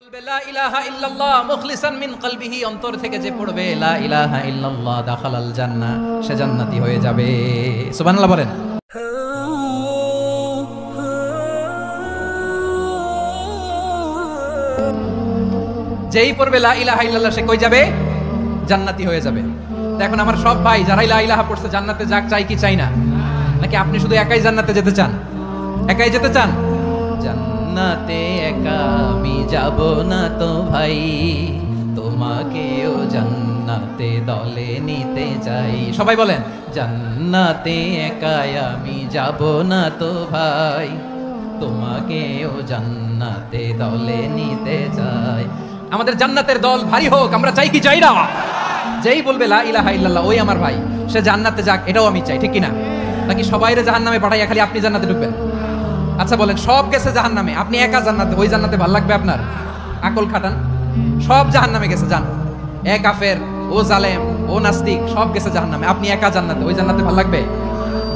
বলবে লা ইলাহা ইল্লাল্লাহ মুখলিসান মিন কলবিহি, অন্তর থেকে যে পড়বে লা ইলাহা ইল্লাল্লাহ দাখালাল জান্নাহ, সে জান্নাতি হয়ে যাবে। সুবহানাল্লাহ বলেন। যেই পড়বে লা ইলাহা ইল্লাল্লাহ সে কই যাবে? জান্নাতি হয়ে যাবে। তো এখন আমার সব ভাই যারা লা ইলাহা পড়ছে জান্নাতে যাক, চাই কি চাই না? নাকি আপনি শুধু একাই জান্নাতে যেতে চান? একাই যেতে চান? জান্নাতে একা আমি যাব না তো ভাই, তোমাকেও জান্নাতে দলে নিতে চাই। সবাই বলেন, জান্নাতে একা আমি যাব না তো ভাই, তোমাকেও জান্নাতে দলে নিতে চাই। আমাদের জান্নাতের দল ভারী হোক, আমরা চাই কি চাই না? যেই বলবে লা ইলাহা ইল্লাল্লাহ ওই আমার ভাই, সে জান্নাতে যাক, এটাও আমি চাই, ঠিক কি না? নাকি সবাইরে জাহান্নামে পাঠাইয়া খালি আপনি জান্নাতে ঢুকবেন? আচ্ছা বলেন, সব গেছে জাহান্নামে, আপনি একা জান্নাতে, ওই জান্নাতে ভালো লাগবে আপনার? আকল খাটান। সব জাহান্নামে গেছে, যান। এ কাফের, ও জালেম, ও নাস্তিক, সব গেছে জাহান্নামে, আপনি একা জান্নাতে, ওই জান্নাতে ভালো লাগবে?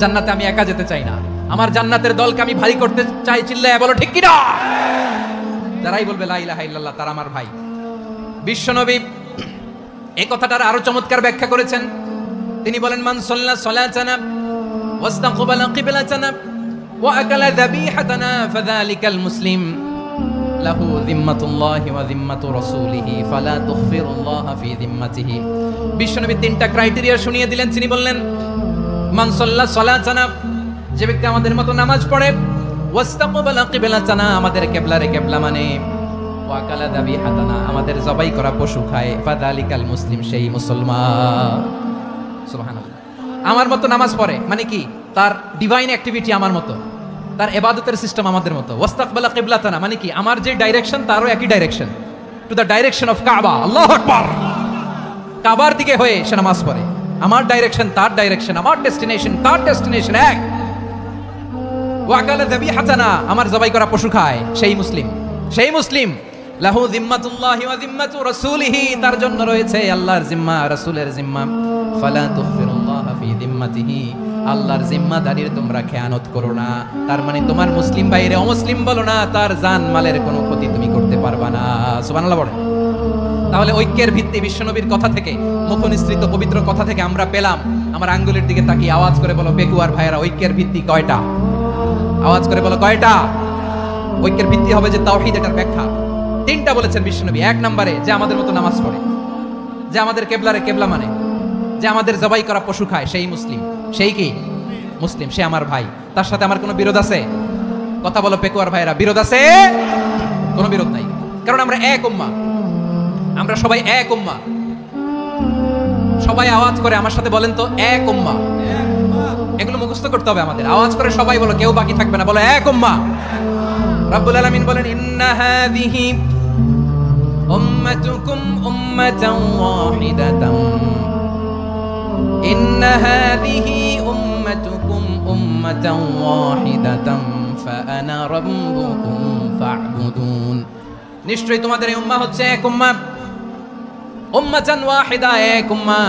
জান্নাতে আমি একা যেতে চাই না, আমার জান্নাতের দলকে আমি ভারী করতে চাই। চিল্লায় বলো ঠিক কি না? যারাই বলবে লা ইলাহা ইল্লাল্লাহ তারা আমার ভাই। বিশ্বনবী এই কথাটার আরো চমৎকার ব্যাখ্যা করেছেন। তিনি বলেন, মান সাল্লা সালাতানা ওয়াস্তাকবালা কিবলাতানা ওয়া আকালা যাবিহাতানা ফাযালিকাল মুসলিম লাহু যিম্মাতুল্লাহি ওয়া যিম্মাতু রাসূলিহি ফালা তুগফিরুল্লাহা ফি যিম্মাতিহি। বিশ্বনবী তিনটা ক্রাইটেরিয়া শুনিয়ে দিলেন। তিনি বললেন, মান সাল্লা সালাতানা, যে ব্যক্তি আমাদের মতো নামাজ পড়ে, ওয়াস্তাকবালা কিবলাতানা, আমাদের কিবলারে কিবলা মানে, ওয়া আকালা যাবিহাতানা, আমাদের জবাই করা পশু খায়, ফাযালিকাল মুসলিম, সেই মুসলমান। সুবহানাল্লাহ। আমার মতো নামাজ পড়ে মানে কি? তার ডিভাইন অ্যাক্টিভিটি আমার মতো, তার ইবাদতের সিস্টেম আমাদের মতো। ওয়াস্তাকবালা কিবলাতানা মানে কি? আমার যে ডাইরেকশন তারও একই direction, to the direction of কাবা। আল্লাহু আকবার। কাবার দিকে হয়ে সে নামাজ পড়ে, আমার ডাইরেকশন তার ডাইরেকশন, আমার ডেস্টিনেশন তার ডেস্টিনেশন এক। ওয়া আকালা যাবিহাতানা, আমার জবাই করা পশু খায়, সেই মুসলিম, সেই মুসলিম। লাহু যিম্মাতুল্লাহি ওয়া যিম্মাতু রাসূলিহি, তার জন্য রয়েছে আল্লাহর জিম্মা, রাসূলের জিম্মা। ফালা তুগফিরুল্লাহা ফি যিম্মাতিহি, আল্লাহর জিম্মাদারির তোমরা খেয়ানত করো না। তার মানে তোমার মুসলিম ভাইরে অমুসলিম বলো না, তার জান মালের কোনো ক্ষতি তুমি করতে পারবা না। সুবহানাল্লাহ বলেন। তাহলে ঐক্যের ভিত্তি বিশ্বনবীর কথা থেকে, মুখনিসৃত পবিত্র কথা থেকে আমরা পেলাম। আমার আঙ্গুলের দিকে তাকিয়ে আওয়াজ করে বলো পেকুয়ার ভাইয়েরা, ঐক্যের ভিত্তি কয়টা? আওয়াজ করে বলো কয়টা? ঐক্যের ভিত্তি হবে যে তাওহীদ, এটার ব্যাখ্যা তিনটা বলেছেন বিশ্বনবী। এক নম্বরে, যে আমাদের মতো নামাজ পড়ে, যে আমাদের কেবলারে কেবলা মানে, যে আমাদের জবাই করা পশু খায়, সেই মুসলিম। সেই কি? মুসলিম, সে আমার ভাই। তার সাথে আমার কোনো বিরোধ আছে? কথা বলো পেকুয়ার ভাইরা, বিরোধ আছে? কোনো বিরোধ নাই, কারণ আমরা এক উম্মাহ, আমরা সবাই এক উম্মাহ। সবাই আওয়াজ করে আমার সাথে বলেন তো, এক উম্মাহ। এগুলো মুখস্থ করতে হবে আমাদের। আওয়াজ করে সবাই বলো, কেউ বাকি থাকবে না, বলো এক উম্মাহ। রাব্বুল আলামিন বলেন, ইন্না হাযিহি উম্মাতুকুম উম্মাতান ওয়াহিদাতান, ইন্না হাযিহি উম্মাতুকুম উম্মাতান ওয়াহিদাতান ফাআনা রাব্বুকুম ফা'বুদুন। নিশ্চয়ই তোমাদের এই উম্মাহ হচ্ছে এক উম্মাহ, উম্মাতান ওয়াহিদা, এক উম্মাহ।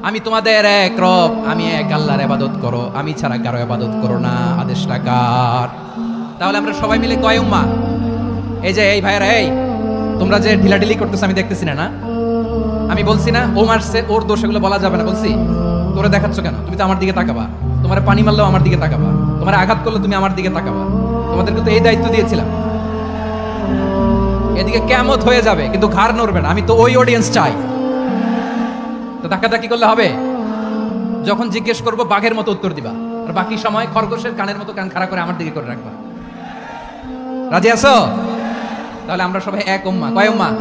আমি তোমাদের এক রব, আমি এক আল্লাহর ইবাদত করো, আমি ছাড়া কারো ইবাদত করো না। আদেশটা কার? তাহলে আমরা সবাই মিলে কয় উম্মাহ? এই যে এই ভাইরা, এই তোমরা যে ঢিলাঢিলি করতেছ আমি দেখতেছি না, না? আমি বলছি না ও মারছে, ওর দোষ, এগুলো বলা যাবে না। বলছি তোরে দেখাচ্ছ কেন? তুমি তো আমার দিকে তাকাবা। তোমার পানি মারলেও আমার দিকে তাকাবা, তোমার আঘাত করলে তুমি আমার দিকে তাকাবা। তোমাদেরকে তো এই দায়িত্ব দিয়েছিলাম। এদিকে কিয়ামত হয়ে যাবে কিন্তু ঘাড় নড়বে না, আমি তো ওই অডিয়েন্স চাই। তো ধাক্কাধাক্কি করলে হবে? যখন জিজ্ঞেস করবো বাঘের মতো উত্তর দিবা, আর বাকি সময় খরগোশের কানের মতো কান খাড়া করে আমার দিকে করে রাখবা। রাজি আছো? তাহলে আমরা সবাই এক উম্মাহ। কয় উম্মাহ?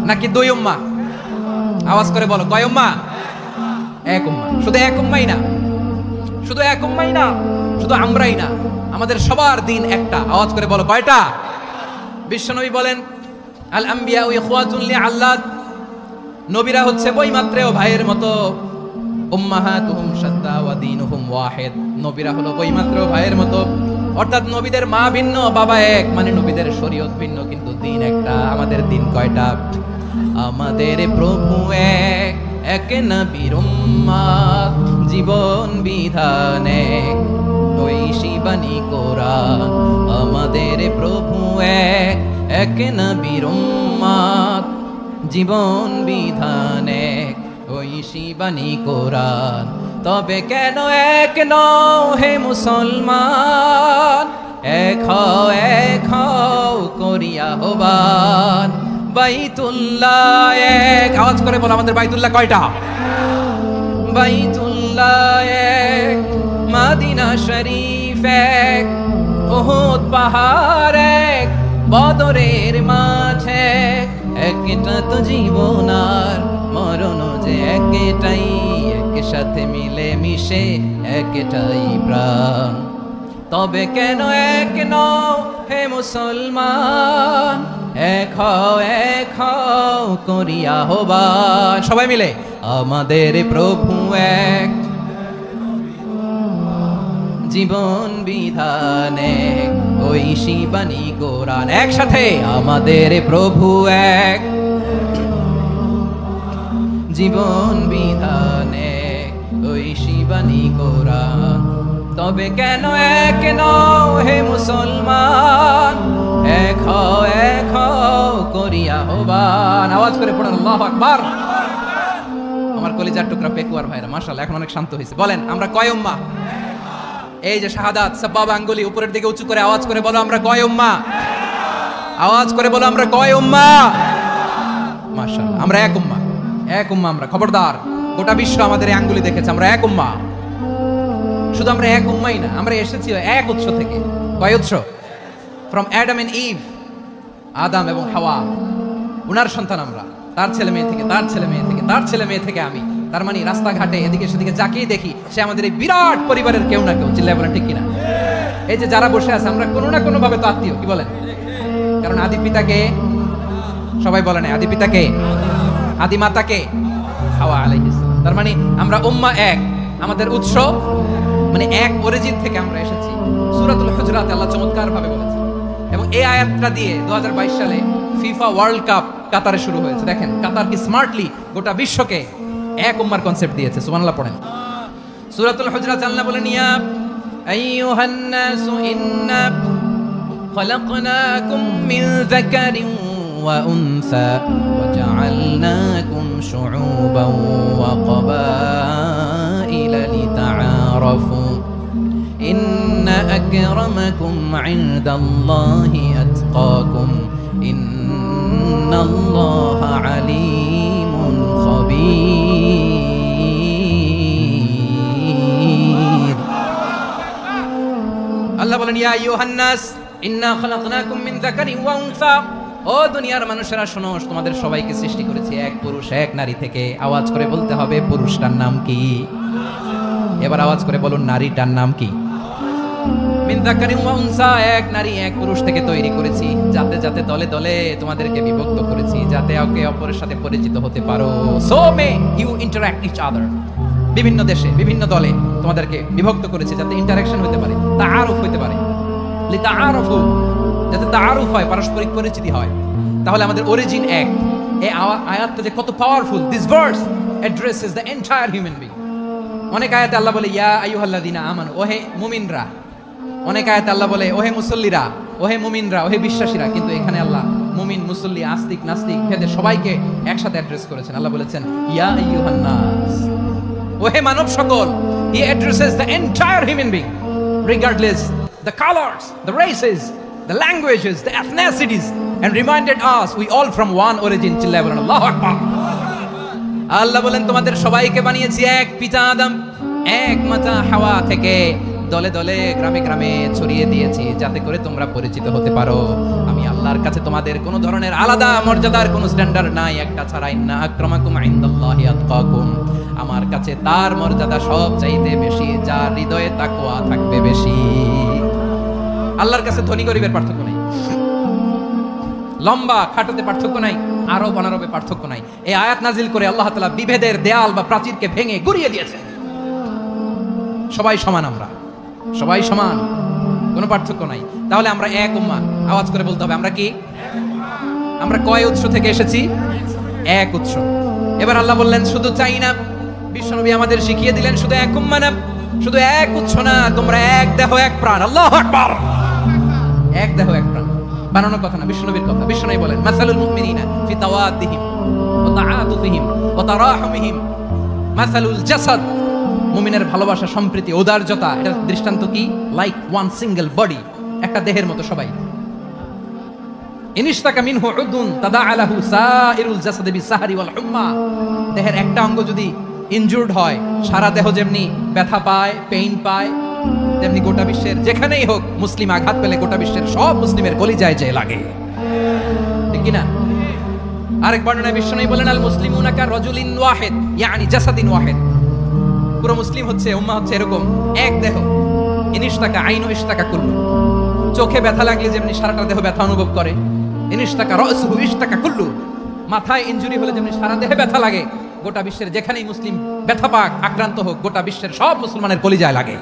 নাকি দুই উম্মাহ? আওয়াজ করে বলো, কয় উম্মাহ? এক উম্মাহ। শুধু এক উম্মাই না, শুধু এক উম্মাই না, শুধু আমরাই না, আমাদের সবার দিন একটা। আওয়াজ করে বলো কয়টা? বিশ্বনবী বলেন, আল আম্বিয়া ইখওয়াতুন লিআল্লাত, নবীরা হচ্ছে বৈমাত্রেয় ভাইয়ের মতো। উম্মাহাতুহুম শাত্তা ওয়া দীনুহুম ওয়াহিদ, নবীরা হলো বৈমাত্রেয় ভাইয়ের মতো। অর্থাৎ নবীদের মা ভিন্ন, বাবা এক, মানে নবীদের শরীয়ত ভিন্ন কিন্তু দিন একটা। আমাদের দিন কয়টা? আমাদের প্রভু এক, এক নবীর উম্মাত, জীবন বিধান এক। ঐশী বাণী কোরআন। আমাদের প্রভু এক, এক নবীর উম্মত, জীবন বিধান এক, ঐশী বাণী কোরআন। তবে কেন এক নও হে মুসলমান, এক হও করিয়া আহ্বান। বাইতুল্লাহ এক, আওয়াজ করে বলো আমাদের বাইতুল্লাহ কয়টা? বাইতুল্লাহ এক, মদিনা শরীফ এক, উহুদ পাহাড় এক, বদরের মাঠ এক। একটা তো জীবন আর মরণ যে একটাই, একসাথে মিলে মিশে একটাই প্রাণ। তবে কেন এক নও হে মুসলমান, এক হও করিয়া আহ্বান। সবাই মিলে আমাদের প্রভু এক, জীবন বিধান এক, ঐশী বাণী কোরআন। একসাথে আমাদের প্রভু এক, জীবন বিধান এক, ঐশী বাণী কোরআন। তবে কেন এক নও হে মুসলমান, এক হও করিয়া আহ্বান। আওয়াজ করে পড়ুন আল্লাহু আকবার। আমার কলিজার টুকরা পেকুয়ার ভাইরা মাশাআল্লাহ এখন অনেক শান্ত হয়েছে। বলেন আমরা কয় উম্মাহ? এই যে শাহাদাত সাবাব আঙ্গুলি উপরের দিকে উঁচু করে আওয়াজ করে বলো আমরা কয় উম্মাহ? আওয়াজ করে বলো আমরা কয় উম্মাহ? মাশাআল্লাহ আমরা এক উম্মাহ, এক উম্মাহ আমরা। খবরদার, গোটা বিশ্ব আমাদের এই আঙ্গুলি দেখেছে, আমরা এক উম্মাহ। শুধু আমরা এক উম্মাই না, আমরা এসেছি এক উৎস থেকে। কয় উৎস? ফ্রম অ্যাডাম এন্ড ইভ, আদম এবং হাওয়া, উনার সন্তান আমরা। তার ছেলে মেয়ে থেকে, তার ছেলে মেয়ে থেকে, তার ছেলে মেয়ে থেকে আমি। তার মানে রাস্তাঘাটে এদিকে সেদিকে যাকেই দেখি সে আমাদের এই বিরাট পরিবারের কেউ না কেউ। চিল্লায় বলেন ঠিক কিনা? এই যে যারা বসে আছে আমরা কোনো না কোনো ভাবে তো আত্মীয়, কি বলেন? কারণ আদি পিতাকে সবাই বলে না, আদি পিতাকে, আদি মাতাকে হাওয়া আলাইহিস সালাম। তার মানে আমরা উম্মাহ এক, আমাদের উৎস মানে এক অরিজিন থেকে আমরা এসেছি। সূরাতুল হুজুরাতে আল্লাহ চমৎকার ভাবে বলেছেন। এবং এই আয়াতটা দিয়ে 2022 সালে ফিফা ওয়ার্ল্ড কাপ কাতারে শুরু হয়েছে। দেখেন কাতার কি স্মার্টলি গোটা বিশ্বকে এক উম্মার কনসেপ্ট দিয়েছে। সুবহানাল্লাহ পড়েন। সূরাতুল হুজুরাত আল্লাহ বলেন ইয়া আইয়ুহান নাসু ইন্না খলাকনাকুম মিন যাকারিন ওয়া উনসা ওয়া জাআলনাকুম শুউবান ওয়া ক্বাবাইলা লিতাআরাফু ইন্না আকরামাকুম ইনদাল্লাহি আতকাকুম ইন্নাল্লাহা আলীমুন খাবীর। আল্লাহ বলেন ইয়া আইয়ুহান নাস ইন্না খালাকনাকুম মিন যাকারিন ওয়া উনসা, ও দুনিয়ার মানুষেরা শোনো, তোমাদের সবাইকে সৃষ্টি করেছি এক পুরুষ এক নারী থেকে। আওয়াজ করে বলতে হবে পুরুষটার নাম কি? এবার আওয়াজ করে বলুন নারীটার নাম কি? মিন যাকারিন ওয়া উনসা, এক নারী এক পুরুষ থেকে তৈরি করেছি, যাতে যাতে দলে দলে তোমাদেরকে বিভক্ত করেছি, যাতে একে অপরের সাথে পরিচিত হতে পারো। So may you interact each other. বিভিন্ন দেশে বিভিন্ন দলে তোমাদেরকে বিভক্ত করেছে যাতে ইন্টারঅ্যাকশন হতে পারে, তাআরুফ হতে পারে। লিতাআরুফু, যাতে তাআরুফ হয়, পারস্পরিক পরিচিতি হয়। তাহলে আমাদের অরিজিন এক। এই আয়াতটা যে কত powerful. This verse addresses the entire human being. অনেক আয়াতে আল্লাহ বলে ইয়া আইয়ুহাল্লাযীনা আমানু, ওহে মুমিনরা। অনেক আয়াতে আল্লাহ বলে ওহে মুসল্লিরা, ওহে মুমিনরা, ওহে বিশ্বাসীরা। কিন্তু এখানে আল্লাহ মুমিন মুসল্লি আস্তিক নাস্তিক ভেদে সবাইকে একসাথে অ্যাড্রেস করেছেন। আল্লাহ বলেছেন ইয়া আইয়ুহান নাস, ওহে মানব সকল। হি addresses the entire human being regardless the colors, the races, the languages, the ethnicities, and reminded us we all from one origin. চিল্লায় বলেন আল্লাহু আকবার। আল্লাহ বলেন তোমাদের সবাইকে বানিয়েছি এক পিতা আদম, এক মাতা হাওয়া থেকে। দলে দলে গ্রামে গ্রামে ছড়িয়ে দিয়েছি যাতে করে তোমরা পরিচিত হতে পারো। আমি আল্লাহর কাছে তোমাদের কোনো ধরনের আলাদা মর্যাদার কোনো স্ট্যান্ডার্ড নাই একটা ছাড়া। ইন্না আকরামাকুম ইনদাল্লাহি আতকাকুম, আমার কাছে তার মর্যাদা সব চাইতে বেশি যার হৃদয়ে তাকওয়া থাকবে বেশি। আল্লাহর কাছে ধনী গরিবের পার্থক্য নাই, লম্বা খাটোতে পার্থক্য নাই, আরব অনারবে পার্থক্য নাই। এই আয়াত নাজিল করে আল্লাহ তাআলা বিভেদের দেয়াল বা প্রাচীরকে ভেঙে গুড়িয়ে দিয়েছেন। সবাই সমান, আমরা সবাই সমান, কোনো পার্থক্য নাই। তাহলে আমরা এক উম্মাহ। আওয়াজ করে বলতে হবে আমরা কি? আমরা কয় উৎস থেকে এসেছি? এক উৎস। এবার আল্লাহ বললেন শুধু চাই না, বিশ্বনবী আমাদের শিখিয়ে দিলেন শুধু এক উম্মাহ না, শুধু এক উৎস না, তোমরা এক দেহ এক প্রাণ। আল্লাহু আকবার। এক দেহ এক প্রাণ, বানানোর কথা না, বিশ্বনবীর কথা। বিশ্বনবী বলেন মাসালুল মুমিনিনা ফি তাওয়াদ্দিহিম ওয়া তাআতুফিহিম ওয়া তারাহুমিহিম মাসালুল জাসাদ। মুমিনের ভালোবাসা, সম্প্রীতি, ঔদার্যতা, এটার দৃষ্টান্ত কি? লাইক ওয়ান সিঙ্গেল বডি, একটা দেহের মতো সবাই। ইনিশতাকা মিনহু উদুন তাদাআলাহু সাইরুল জাসাদি বিসাহরি ওয়াল হুম্মা। দেহের একটা অঙ্গ যদি ইনজুরড হয়, সারা দেহ যেমনি ব্যথা পায়, পেইন পায়, তেমনি গোটা বিশ্বের যেখানেই হোক মুসলিম আঘাত পেলে গোটা বিশ্বের সব মুসলিমের কলিজায় যে লাগে, ঠিক কি না? আরেক বর্ণনায় বিশ্বনবী বলেন আল মুসলিমুনা কা রাজুলিন ওয়াহিদ ইয়ানি জাসাদিন ওয়াহিদ। পুরো মুসলিম হচ্ছে, উম্মাহ হচ্ছে এরকম এক দেহ। ইনিশতাকা আইনু ইশতাকা কুল্লু। চোখে ব্যথা লাগলে যেমনি সারাটা দেহ ব্যথা অনুভব করে, ইনিশতাকা রাসুহু ইশতাকা কুল্লু। মাথায় ইনজুরি হলে যেমনি সারা দেহে ব্যথা লাগে, গোটা বিশ্বের যেখানেই মুসলিম ব্যথা পাক, আক্রান্ত হোক, গোটা বিশ্বের সব মুসলমানের কলিজায় লাগে।